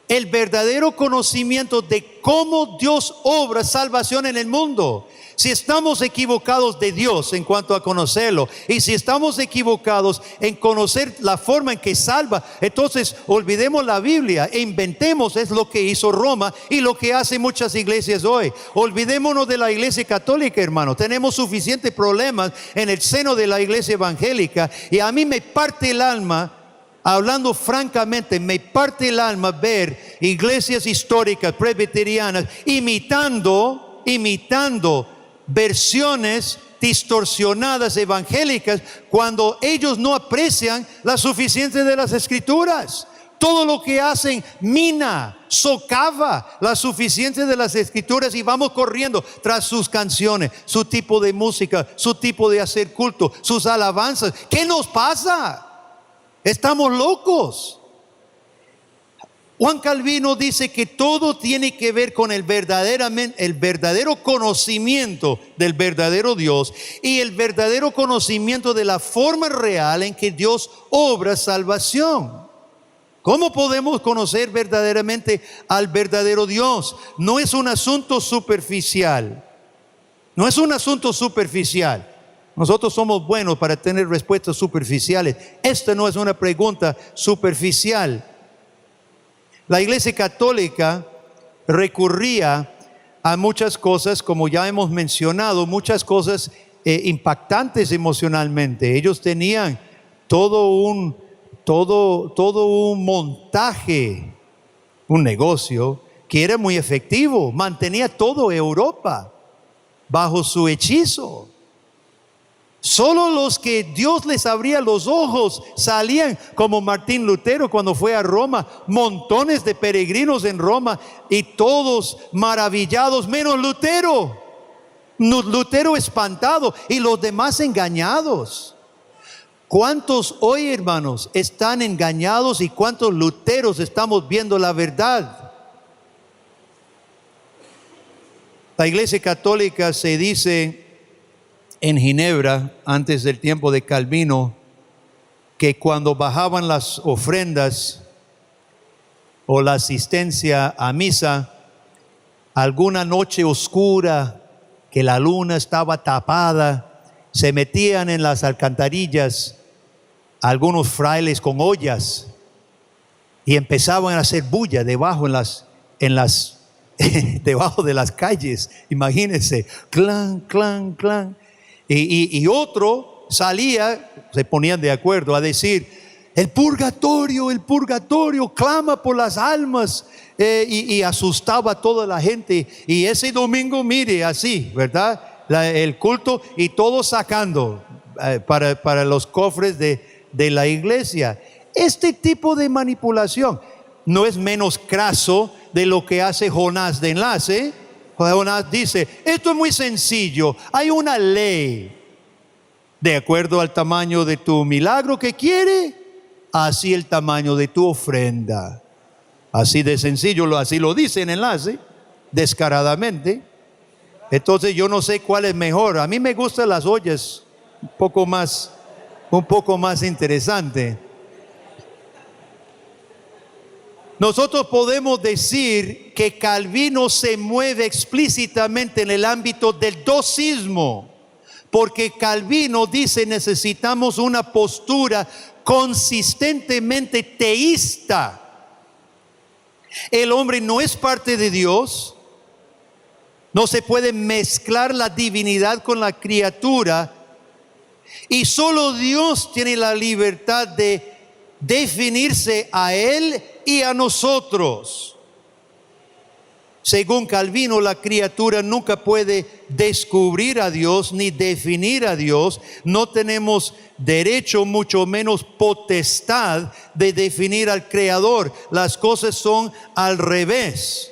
el verdadero conocimiento de cómo Dios obra salvación en el mundo. Si estamos equivocados de Dios en cuanto a conocerlo, y si estamos equivocados en conocer la forma en que salva, entonces olvidemos la Biblia e inventemos. Es lo que hizo Roma y lo que hacen muchas iglesias hoy. Olvidémonos de la iglesia católica, hermano. Tenemos suficientes problemas en el seno de la iglesia evangélica, y a mí me parte el alma, hablando francamente, me parte el alma ver iglesias históricas presbiterianas imitando versiones distorsionadas evangélicas, cuando ellos no aprecian la suficiencia de las Escrituras. Todo lo que hacen mina, socava la suficiencia de las Escrituras, y vamos corriendo tras sus canciones, su tipo de música, su tipo de hacer culto, sus alabanzas. ¿Qué nos pasa? Estamos locos. Juan Calvino dice que todo tiene que ver con el verdadero conocimiento del verdadero Dios y el verdadero conocimiento de la forma real en que Dios obra salvación. ¿Cómo podemos conocer verdaderamente al verdadero Dios? No es un asunto superficial. No es un asunto superficial. Nosotros somos buenos para tener respuestas superficiales. Esta no es una pregunta superficial. La iglesia católica recurría a muchas cosas, como ya hemos mencionado, muchas cosas impactantes emocionalmente. Ellos tenían todo un montaje, un negocio que era muy efectivo. Mantenía toda Europa bajo su hechizo. Solo los que Dios les abría los ojos salían, como Martín Lutero cuando fue a Roma. Montones de peregrinos en Roma y todos maravillados, menos Lutero. Lutero espantado y los demás engañados. ¿Cuántos hoy, hermanos, están engañados y cuántos luteros estamos viendo la verdad? La iglesia católica se dice en Ginebra, antes del tiempo de Calvino, que cuando bajaban las ofrendas o la asistencia a misa, alguna noche oscura, que la luna estaba tapada, se metían en las alcantarillas algunos frailes con ollas y empezaban a hacer bulla debajo debajo de las calles. Imagínense, clan, clan, clan. Y otro salía, se ponían de acuerdo a decir: el purgatorio, clama por las almas, y asustaba a toda la gente. Y ese domingo, mire, así, ¿verdad? El culto y todos sacando para los cofres de la iglesia. Este tipo de manipulación no es menos craso de lo que hace Jonás de Enlace. Jonás dice: esto es muy sencillo, hay una ley. De acuerdo al tamaño de tu milagro que quiere, así el tamaño de tu ofrenda. Así de sencillo, así lo dice en Enlace, descaradamente. Entonces yo no sé cuál es mejor. A mí me gustan las ollas un poco más interesante. Nosotros podemos decir que Calvino se mueve explícitamente en el ámbito del docismo, porque Calvino dice: necesitamos una postura consistentemente teísta. El hombre no es parte de Dios, no se puede mezclar la divinidad con la criatura, y solo Dios tiene la libertad de definirse a Él y a nosotros. Según Calvino, la criatura nunca puede descubrir a Dios ni definir a Dios. No tenemos derecho, mucho menos potestad, de definir al Creador. Las cosas son al revés.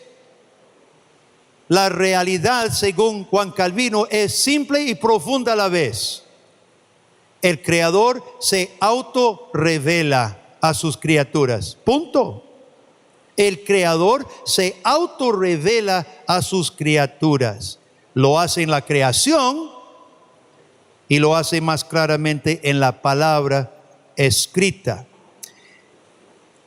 la realidad, según Juan Calvino, es simple y profunda a la vez. El Creador se autorrevela a sus criaturas. Punto. El Creador se autorrevela a sus criaturas. Lo hace en la creación y lo hace más claramente en la palabra escrita.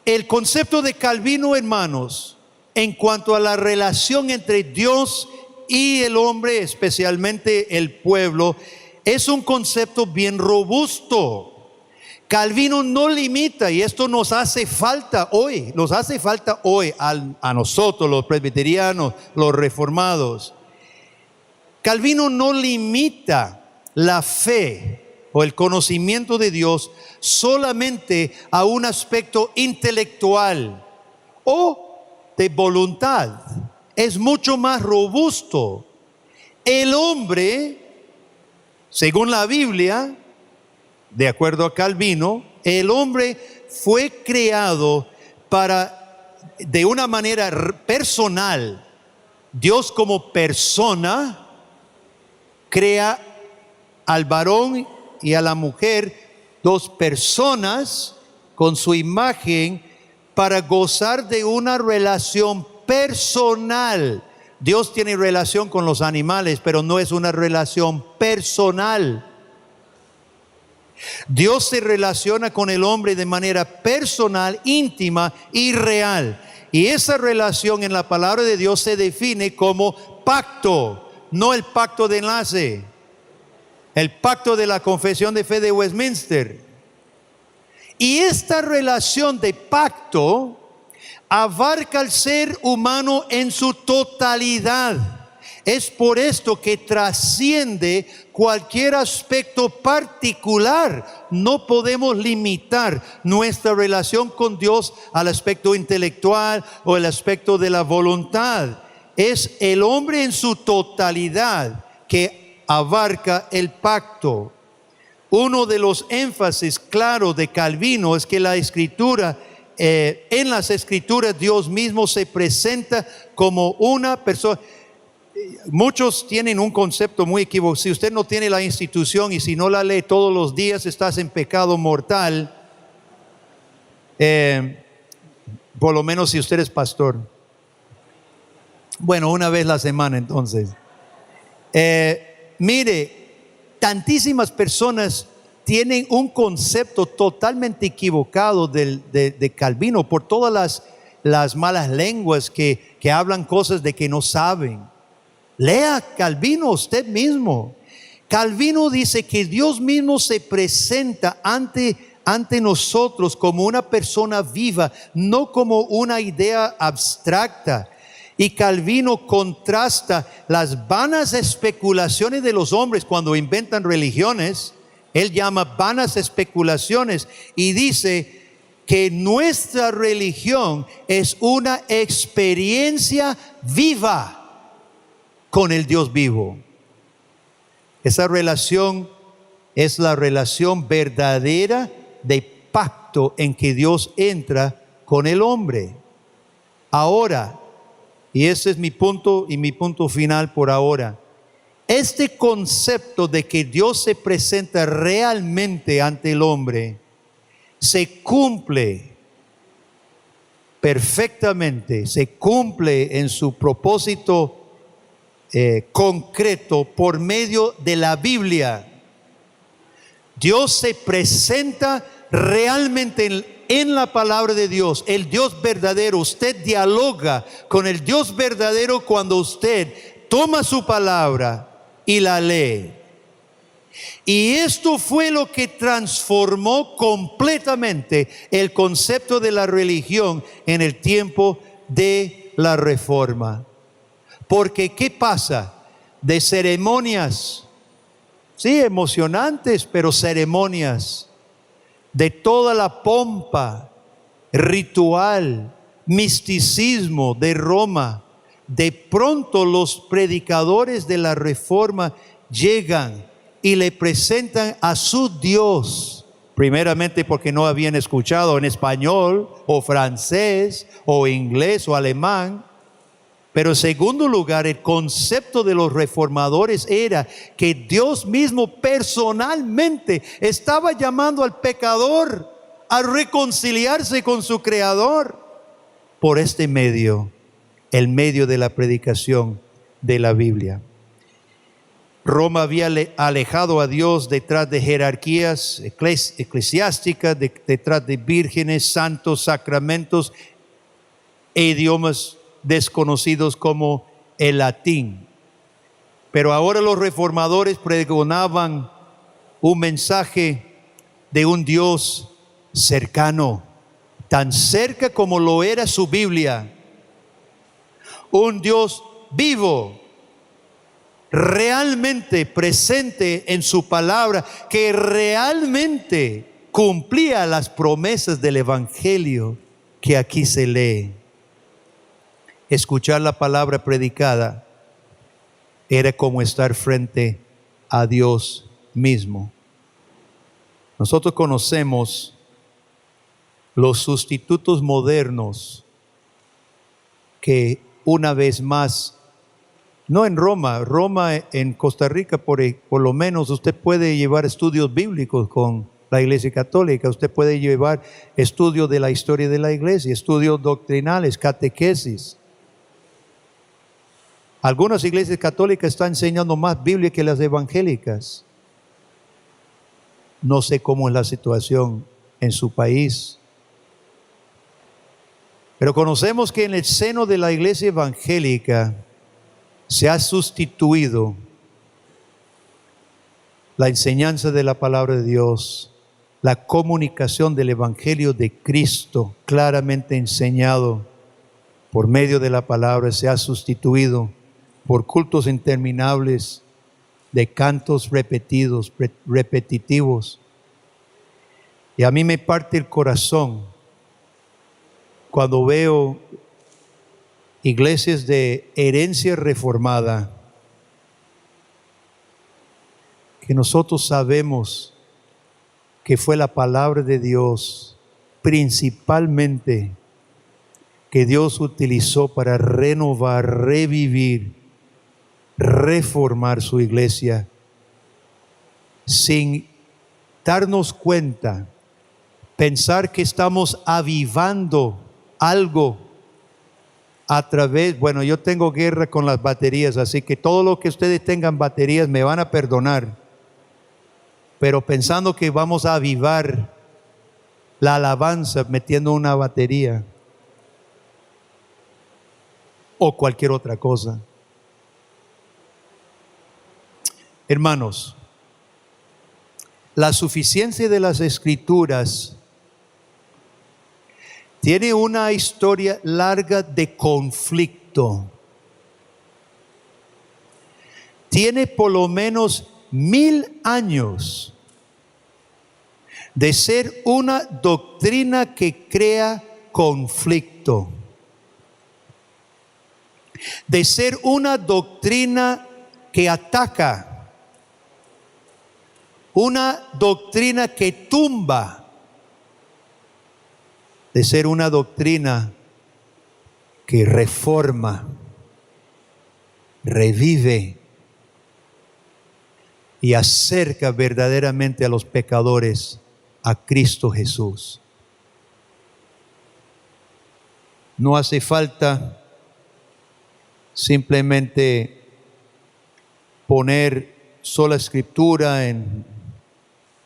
El concepto de Calvino, hermanos, en cuanto a la relación entre Dios y el hombre, especialmente el pueblo, es un concepto bien robusto. Calvino no limita, y esto nos hace falta hoy a nosotros, los presbiterianos, los reformados. Calvino no limita la fe o el conocimiento de Dios solamente a un aspecto intelectual o de voluntad. Es mucho más robusto. El hombre, según la Biblia, de acuerdo a Calvino, el hombre fue creado de una manera personal. Dios como persona crea al varón y a la mujer, dos personas con su imagen, para gozar de una relación personal. Dios tiene relación con los animales, pero no es una relación personal. Dios se relaciona con el hombre de manera personal, íntima y real. Y esa relación en la palabra de Dios se define como pacto, no el pacto de enlace, el pacto de la Confesión de Fe de Westminster. Y esta relación de pacto abarca al ser humano en su totalidad. Es por esto que trasciende cualquier aspecto particular. No podemos limitar nuestra relación con Dios al aspecto intelectual o el aspecto de la voluntad. Es el hombre en su totalidad que abarca el pacto. Uno de los énfasis claros de Calvino es que la Escritura, en las Escrituras Dios mismo se presenta como una persona. Muchos tienen un concepto muy equivocado. Si usted no tiene la institución y si no la lee todos los días, estás en pecado mortal. Por lo menos si usted es pastor. Bueno, una vez la semana entonces. Mire, tantísimas personas tienen un concepto totalmente equivocado de Calvino por todas las malas lenguas que hablan cosas de que no saben. Lea Calvino usted mismo. Calvino dice que Dios mismo se presenta ante nosotros como una persona viva, no como una idea abstracta. Y Calvino contrasta las vanas especulaciones de los hombres cuando inventan religiones. Él llama vanas especulaciones y dice que nuestra religión es una experiencia viva con el Dios vivo. Esa relación es la relación verdadera de pacto en que Dios entra con el hombre. Ahora, y ese es mi punto y mi punto final por ahora, este concepto de que Dios se presenta realmente ante el hombre se cumple perfectamente, se cumple en su propósito concreto por medio de la Biblia. Dios se presenta realmente en la palabra de Dios, el Dios verdadero. Usted dialoga con el Dios verdadero cuando usted toma su palabra y la lee. Y esto fue lo que transformó completamente el concepto de la religión en el tiempo de la Reforma. Porque ¿qué pasa? De ceremonias, sí, emocionantes, pero ceremonias, de toda la pompa, ritual, misticismo de Roma, de pronto los predicadores de la Reforma llegan y le presentan a su Dios, primeramente porque no habían escuchado en español o francés o inglés o alemán. Pero en segundo lugar, el concepto de los reformadores era que Dios mismo personalmente estaba llamando al pecador a reconciliarse con su Creador por este medio, el medio de la predicación de la Biblia. Roma había alejado a Dios detrás de jerarquías eclesiásticas, detrás de vírgenes, santos, sacramentos e idiomas desconocidos como el latín. Pero ahora los reformadores pregonaban un mensaje de un Dios cercano, tan cerca como lo era su Biblia. Un Dios vivo, realmente presente en su palabra, que realmente cumplía las promesas del Evangelio que aquí se lee. Escuchar la palabra predicada era como estar frente a Dios mismo. Nosotros conocemos los sustitutos modernos que una vez más, no en Roma en Costa Rica por lo menos usted puede llevar estudios bíblicos con la Iglesia Católica, usted puede llevar estudios de la historia de la Iglesia, estudios doctrinales, catequesis. Algunas iglesias católicas están enseñando más Biblia que las evangélicas. No sé cómo es la situación en su país, pero conocemos que en el seno de la iglesia evangélica se ha sustituido la enseñanza de la palabra de Dios, la comunicación del Evangelio de Cristo, claramente enseñado por medio de la palabra, se ha sustituido por cultos interminables de cantos repetitivos. Y a mí me parte el corazón cuando veo iglesias de herencia reformada, que nosotros sabemos que fue la palabra de Dios principalmente que Dios utilizó para renovar, revivir, reformar su iglesia, sin darnos cuenta, pensar que estamos avivando algo a través, bueno, yo tengo guerra con las baterías, así que todo lo que ustedes tengan baterías me van a perdonar, pero pensando que vamos a avivar la alabanza metiendo una batería o cualquier otra cosa. Hermanos, la suficiencia de las Escrituras tiene una historia larga de conflicto. Tiene por lo menos 1000 años de ser una doctrina que crea conflicto, de ser una doctrina que ataca, una doctrina que tumba, de ser una doctrina que reforma, revive y acerca verdaderamente a los pecadores a Cristo Jesús. No hace falta simplemente poner sola escritura en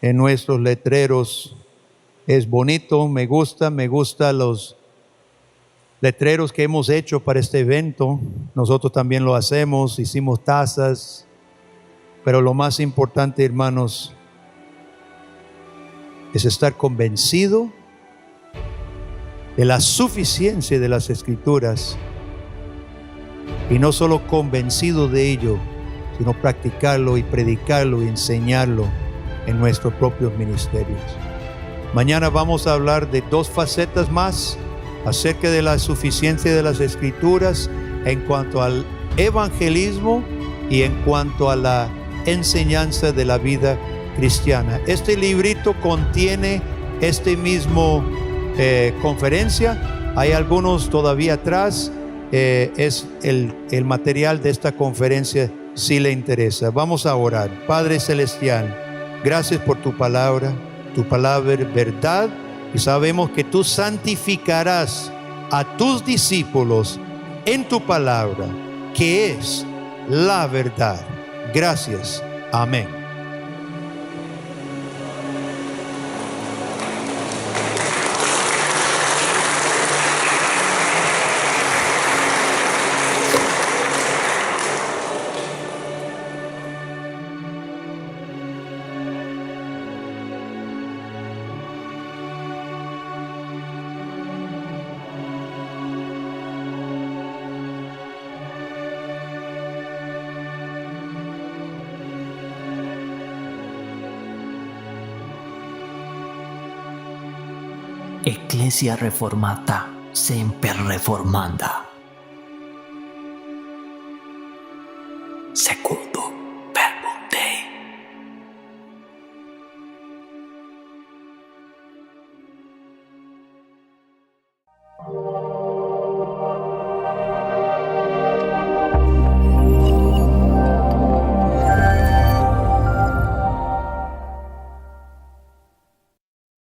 nuestros letreros. Es bonito, me gusta los letreros que hemos hecho para este evento. Nosotros también lo hacemos, hicimos tazas, pero lo más importante, hermanos, es estar convencido de la suficiencia de las Escrituras, y no solo convencido de ello, sino practicarlo y predicarlo y enseñarlo en nuestros propios ministerios. Mañana vamos a hablar de 2 facetas más acerca de la suficiencia de las Escrituras en cuanto al evangelismo y en cuanto a la enseñanza de la vida cristiana. Este librito contiene este mismo conferencia. Hay algunos todavía atrás es el material de esta conferencia si le interesa. Vamos a orar. Padre Celestial, gracias por tu palabra verdad, y sabemos que tú santificarás a tus discípulos en tu palabra, que es la verdad. Gracias. Amén. Ecclesia Reformata Semper Reformanda.